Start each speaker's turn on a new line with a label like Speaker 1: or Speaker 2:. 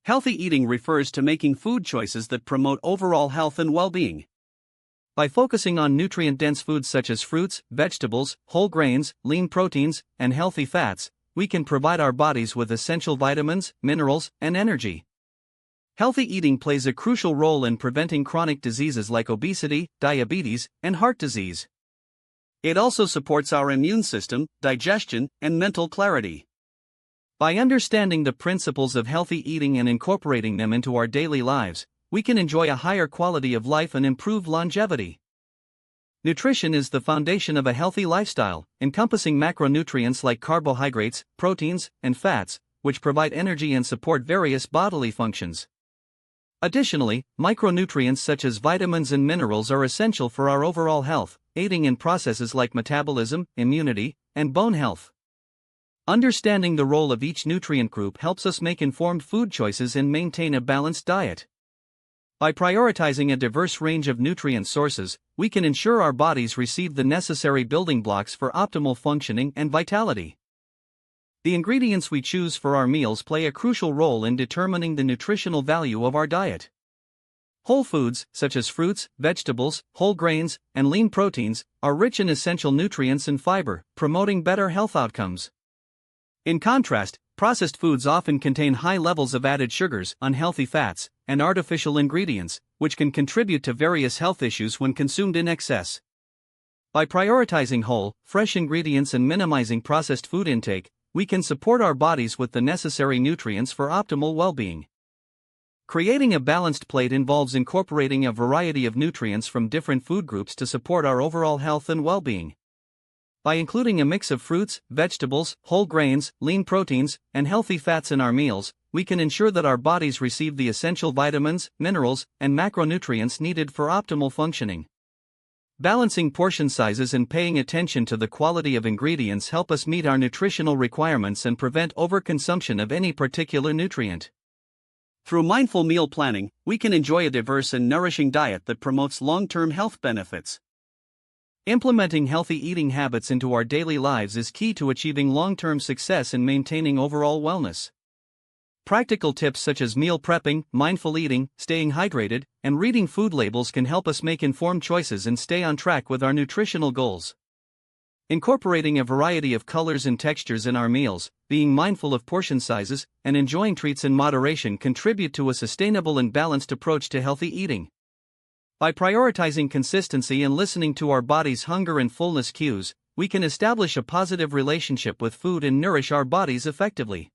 Speaker 1: Healthy eating refers to making food choices that promote overall health and well-being. By focusing on nutrient-dense foods such as fruits, vegetables, whole grains, lean proteins, and healthy fats, we can provide our bodies with essential vitamins, minerals, and energy. Healthy eating plays a crucial role in preventing chronic diseases like obesity, diabetes, and heart disease. It also supports our immune system, digestion, and mental clarity. By understanding the principles of healthy eating and incorporating them into our daily lives, we can enjoy a higher quality of life and improved longevity. Nutrition is the foundation of a healthy lifestyle, encompassing macronutrients like carbohydrates, proteins, and fats, which provide energy and support various bodily functions. Additionally, micronutrients such as vitamins and minerals are essential for our overall health, aiding in processes like metabolism, immunity, and bone health. Understanding the role of each nutrient group helps us make informed food choices and maintain a balanced diet. By prioritizing a diverse range of nutrient sources, we can ensure our bodies receive the necessary building blocks for optimal functioning and vitality. The ingredients we choose for our meals play a crucial role in determining the nutritional value of our diet. Whole foods, such as fruits, vegetables, whole grains, and lean proteins, are rich in essential nutrients and fiber, promoting better health outcomes. In contrast, processed foods often contain high levels of added sugars, unhealthy fats, and artificial ingredients, which can contribute to various health issues when consumed in excess. By prioritizing whole, fresh ingredients and minimizing processed food intake, we can support our bodies with the necessary nutrients for optimal well-being. Creating a balanced plate involves incorporating a variety of nutrients from different food groups to support our overall health and well-being. By including a mix of fruits, vegetables, whole grains, lean proteins, and healthy fats in our meals, we can ensure that our bodies receive the essential vitamins, minerals, and macronutrients needed for optimal functioning. Balancing portion sizes and paying attention to the quality of ingredients help us meet our nutritional requirements and prevent overconsumption of any particular nutrient. Through mindful meal planning, we can enjoy a diverse and nourishing diet that promotes long-term health benefits. Implementing healthy eating habits into our daily lives is key to achieving long-term success and maintaining overall wellness. Practical tips such as meal prepping, mindful eating, staying hydrated, and reading food labels can help us make informed choices and stay on track with our nutritional goals. Incorporating a variety of colors and textures in our meals, being mindful of portion sizes, and enjoying treats in moderation contribute to a sustainable and balanced approach to healthy eating. By prioritizing consistency and listening to our body's hunger and fullness cues, we can establish a positive relationship with food and nourish our bodies effectively.